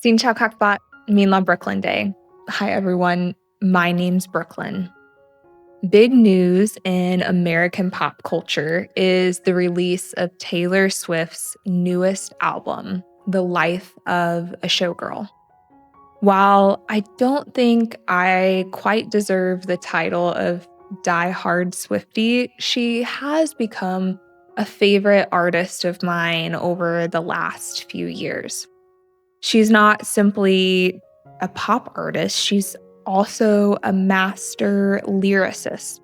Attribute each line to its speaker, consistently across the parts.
Speaker 1: Xin chào các bạn, mình là Brooklyn Day. Hi everyone, my name's Brooklyn. Big news in American pop culture is the release of Taylor Swift's newest album, The Life of a Showgirl. While I don't think I quite deserve the title of die-hard Swiftie, she has become a favorite artist of mine over the last few years. She's not simply a pop artist, she's also a master lyricist,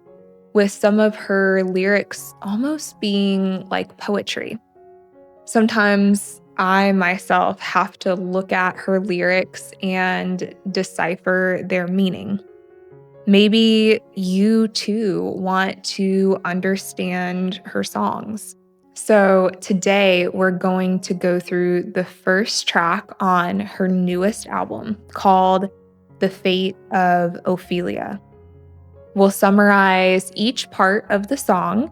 Speaker 1: with some of her lyrics almost being like poetry. Sometimes I myself have to look at her lyrics and decipher their meaning. Maybe you too want to understand her songs. So today we're going to go through the first track on her newest album called The Fate of Ophelia. We'll summarize each part of the song,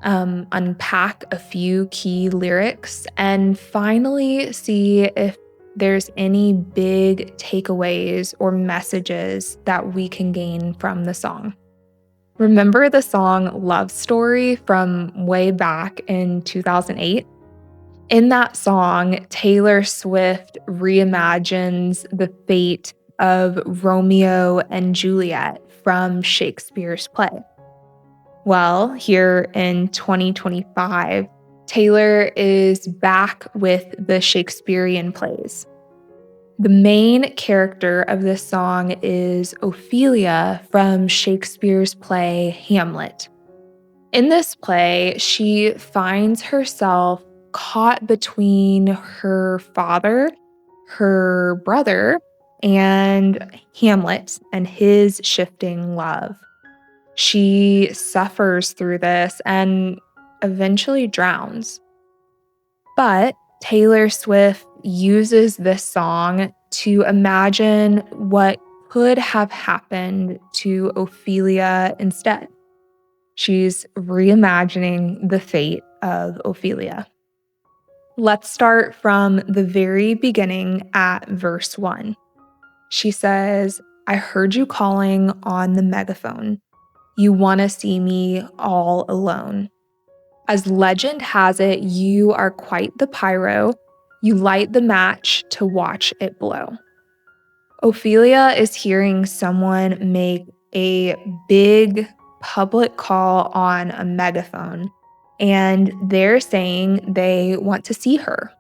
Speaker 1: unpack a few key lyrics, and finally see if there's any big takeaways or messages that we can gain from the song. Remember the song Love Story from way back in 2008? In that song, Taylor Swift reimagines the fate of Romeo and Juliet from Shakespeare's play. Well, here in 2025, Taylor is back with the Shakespearean plays. The main character of this song is Ophelia from Shakespeare's play Hamlet. In this play, she finds herself caught between her father, her brother, and Hamlet and his shifting love. She suffers through this and eventually drowns. But Taylor Swift uses this song to imagine what could have happened to Ophelia instead. She's reimagining the fate of Ophelia. Let's start from the very beginning at verse 1. She says, "I heard you calling on the megaphone. You want to see me all alone. As legend has it, you are quite the pyro. You light the match to watch it blow." Ophelia is hearing someone make a big public call on a megaphone, and they're saying they want to see her.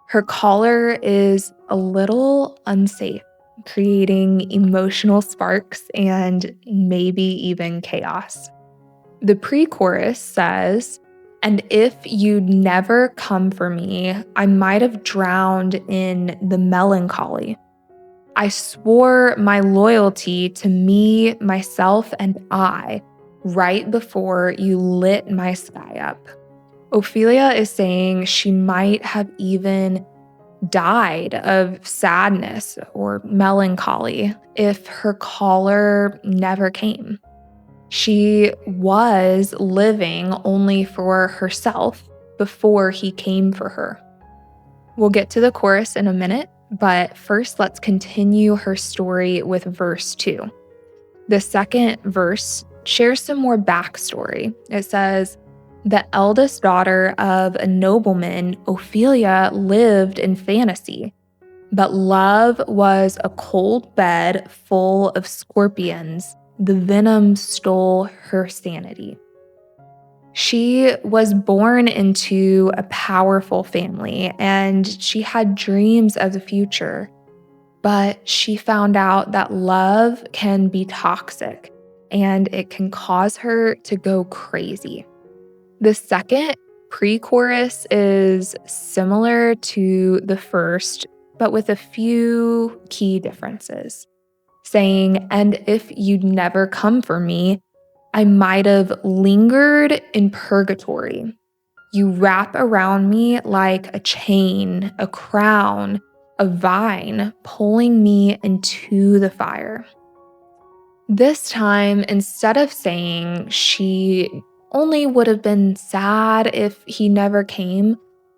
Speaker 1: Her caller is a little unsafe, creating emotional sparks and maybe even chaos. The pre-chorus says, "And if you'd never come for me, I might have drowned in the melancholy. I swore my loyalty to me, myself, and I right before you lit my sky up." Ophelia is saying she might have even died of sadness or melancholy if her caller never came. She was living only for herself before he came for her. We'll get to the chorus in a minute, but first let's continue her story with verse 2. The second verse shares some more backstory. It says, "The eldest daughter of a nobleman, Ophelia lived in fantasy, but love was a cold bed full of scorpions. The venom stole her sanity." She was born into a powerful family and she had dreams of the future, but she found out that love can be toxic and it can cause her to go crazy. The second pre-chorus is similar to the first, but with a few key differences, saying, "And if you'd never come for me, I might have lingered in purgatory. You wrap around me like a chain, a crown, a vine, pulling me into the fire." This time, instead of saying she only would have been sad if he never came,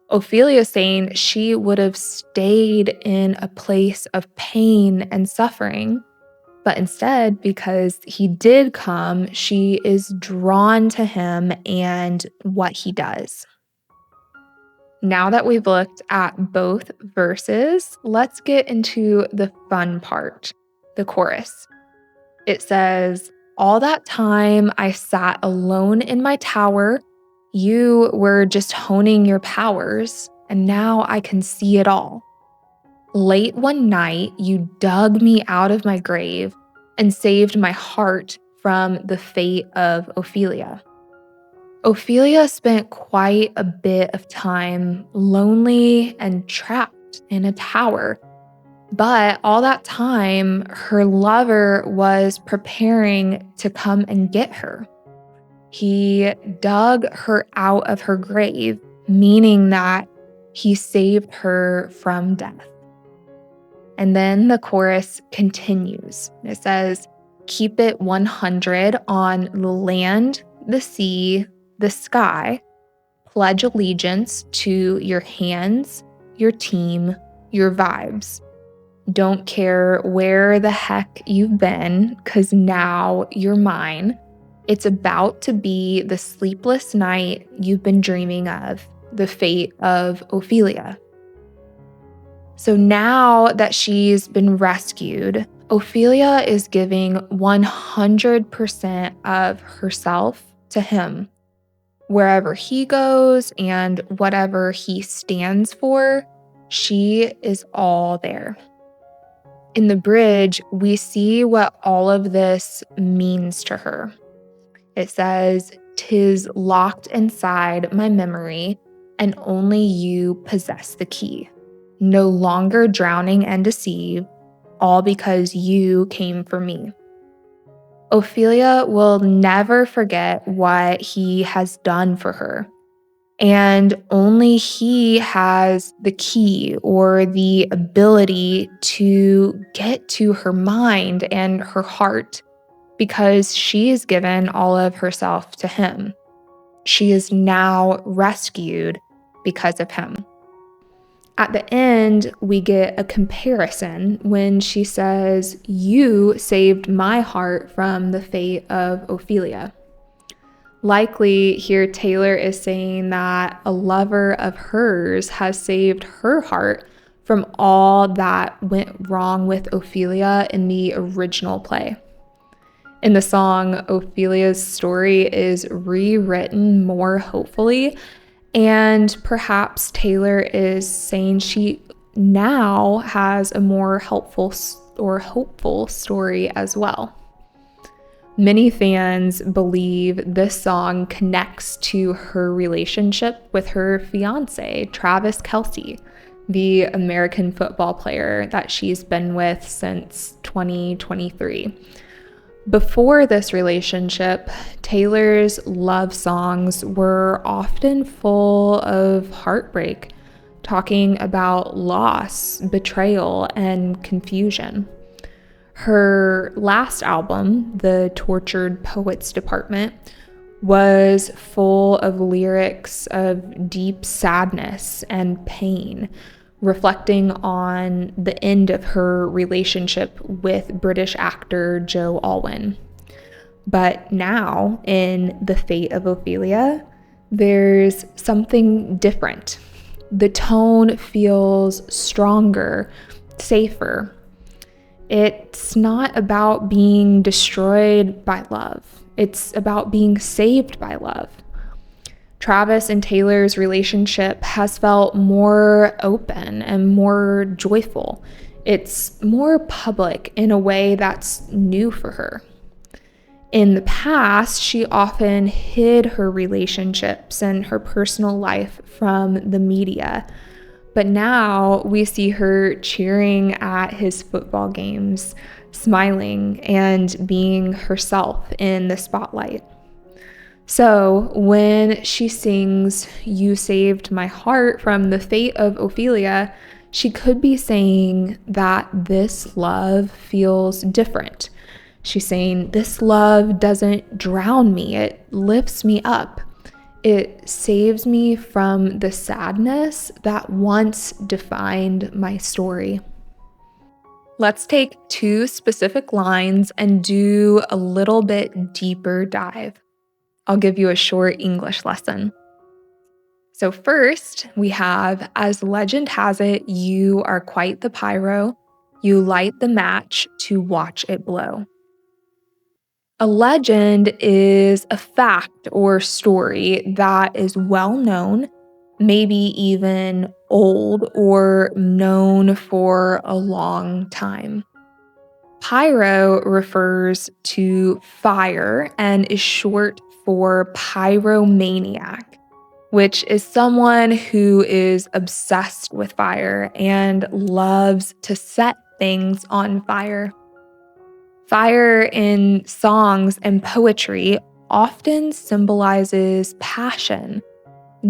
Speaker 1: Ophelia's saying she would have stayed in a place of pain and suffering, but instead, because he did come, she is drawn to him and what he does. Now that we've looked at both verses, let's get into the fun part, the chorus. It says, "All that time I sat alone in my tower, you were just honing your powers, and now I can see it all. Late one night, you dug me out of my grave and saved my heart from the fate of Ophelia." Ophelia spent quite a bit of time lonely and trapped in a tower. But all that time, her lover was preparing to come and get her. He dug her out of her grave, meaning that he saved her from death. And then the chorus continues. It says, "Keep it 100 on the land, the sea, the sky. Pledge allegiance to your hands, your team, your vibes. Don't care where the heck you've been, 'cause now you're mine. It's about to be the sleepless night you've been dreaming of, the fate of Ophelia." So now that she's been rescued, Ophelia is giving 100% of herself to him. Wherever he goes and whatever he stands for, she is all there. In the bridge, we see what all of this means to her. It says, "'Tis locked inside my memory, and only you possess the key. No longer drowning and deceived, all because you came for me." Ophelia will never forget what he has done for her. And only he has the key or the ability to get to her mind and her heart because she has given all of herself to him. She is now rescued because of him. At the end, we get a comparison when she says, "You saved my heart from the fate of Ophelia." Likely, here Taylor is saying that a lover of hers has saved her heart from all that went wrong with Ophelia in the original play. In the song, Ophelia's story is rewritten more hopefully, and perhaps Taylor is saying she now has a more helpful or hopeful story as well. Many fans believe this song connects to her relationship with her fiance, Travis Kelce, the American football player that she's been with since 2023. Before this relationship, Taylor's love songs were often full of heartbreak, talking about loss, betrayal, and confusion. Her last album, The Tortured Poets Department, was full of lyrics of deep sadness and pain, reflecting on the end of her relationship with British actor Joe Alwyn. But now, in The Fate of Ophelia, there's something different. The tone feels stronger, safer. It's not about being destroyed by love. It's about being saved by love. Travis and Taylor's relationship has felt more open and more joyful. It's more public in a way that's new for her. In the past, she often hid her relationships and her personal life from the media. But now we see her cheering at his football games, smiling, and being herself in the spotlight. So when she sings, "You saved my heart from the fate of Ophelia," she could be saying that this love feels different. She's saying, "This love doesn't drown me, it lifts me up. It saves me from the sadness that once defined my story. Let's take 2 specific lines and do a little bit deeper dive. I'll give you a short English lesson. So first, we have, as legend has it, you are quite the pyro. You light the match to watch it blow. A legend is a fact or story that is well known, maybe even old or known for a long time. Pyro refers to fire and is short for pyromaniac, which is someone who is obsessed with fire and loves to set things on fire. Fire in songs and poetry often symbolizes passion,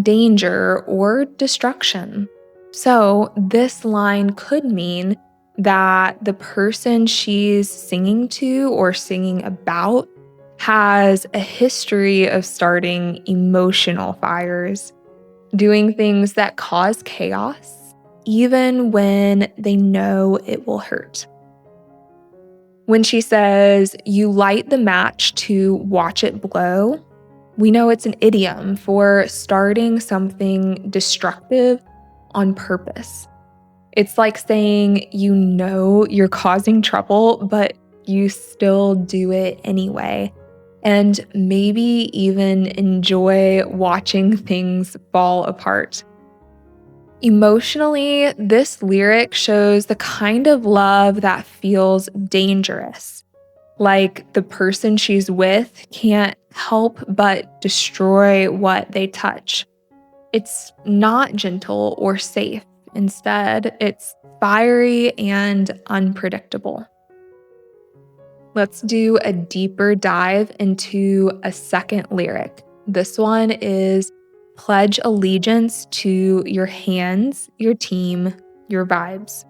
Speaker 1: danger, or destruction. So, this line could mean that the person she's singing to or singing about has a history of starting emotional fires, doing things that cause chaos, even when they know it will hurt. When she says, you light the match to watch it blow, we know it's an idiom for starting something destructive on purpose. It's like saying you know you're causing trouble, but you still do it anyway, and maybe even enjoy watching things fall apart. Emotionally, this lyric shows the kind of love that feels dangerous, like the person she's with can't help but destroy what they touch. It's not gentle or safe. Instead, it's fiery and unpredictable. Let's do a deeper dive into a second lyric. This one is pledge allegiance to your hands, your team, your vibes.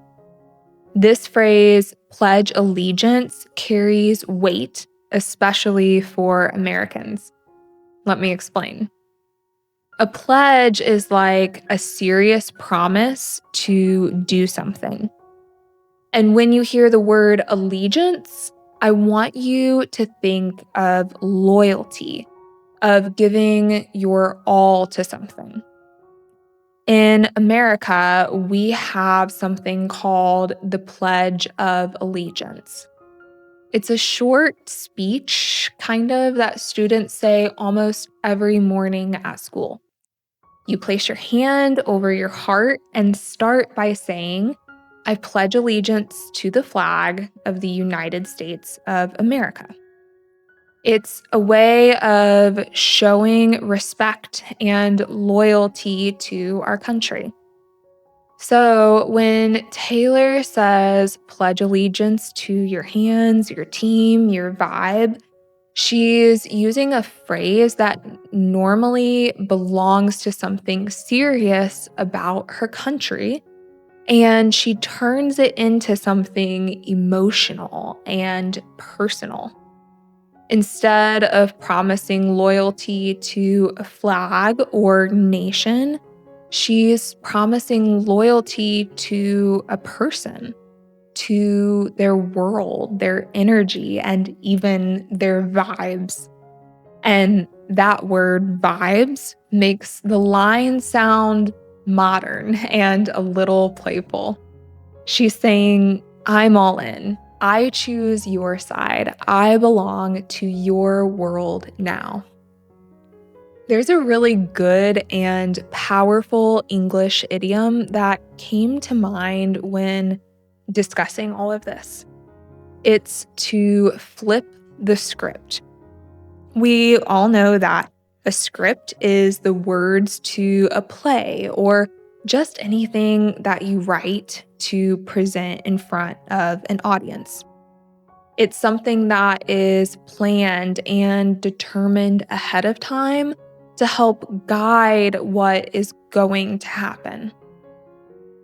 Speaker 1: This phrase, pledge allegiance, carries weight, especially for Americans. Let me explain. A pledge is like a serious promise to do something. And when you hear the word allegiance, I want you to think of loyalty, of giving your all to something. In America, we have something called the Pledge of Allegiance. It's a short speech, kind of, that students say almost every morning at school. You place your hand over your heart and start by saying, I pledge allegiance to the flag of the United States of America. It's a way of showing respect and loyalty to our country. So when Taylor says, pledge allegiance to your hands, your team, your vibe, she's using a phrase that normally belongs to something serious about her country, and she turns it into something emotional and personal. Instead of promising loyalty to a flag or nation, she's promising loyalty to a person, to their world, their energy, and even their vibes. And that word vibes makes the line sound modern and a little playful. She's saying, I'm all in. I choose your side. I belong to your world now. There's a really good and powerful English idiom that came to mind when discussing all of this. It's to flip the script. We all know that a script is the words to a play or just anything that you write to present in front of an audience. It's something that is planned and determined ahead of time to help guide what is going to happen.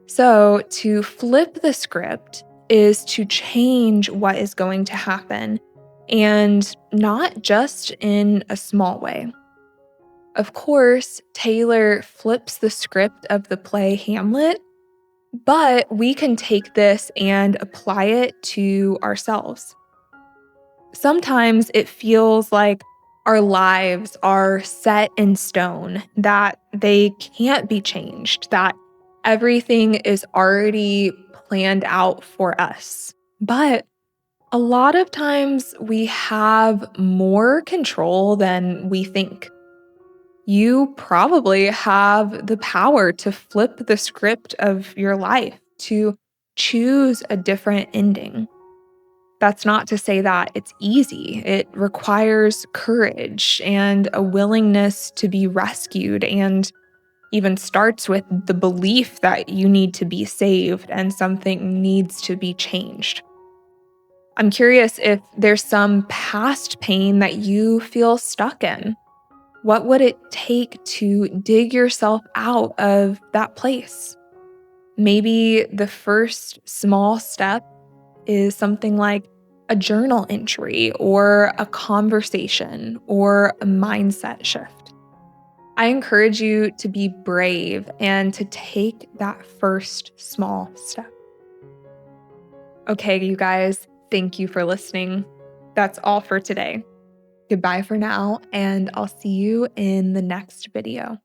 Speaker 1: So, to flip the script is to change what is going to happen, and not just in a small way. Of course, Taylor flips the script of the play Hamlet, but we can take this and apply it to ourselves. Sometimes it feels like our lives are set in stone, that they can't be changed, that everything is already planned out for us. But a lot of times we have more control than we think. You probably have the power to flip the script of your life, to choose a different ending. That's not to say that it's easy. It requires courage and a willingness to be rescued, and even starts with the belief that you need to be saved and something needs to be changed. I'm curious if there's some past pain that you feel stuck in. What would it take to dig yourself out of that place? Maybe the first small step is something like a journal entry or a conversation or a mindset shift. I encourage you to be brave and to take that first small step. Okay, you guys, thank you for listening. That's all for today. Goodbye for now, and I'll see you in the next video.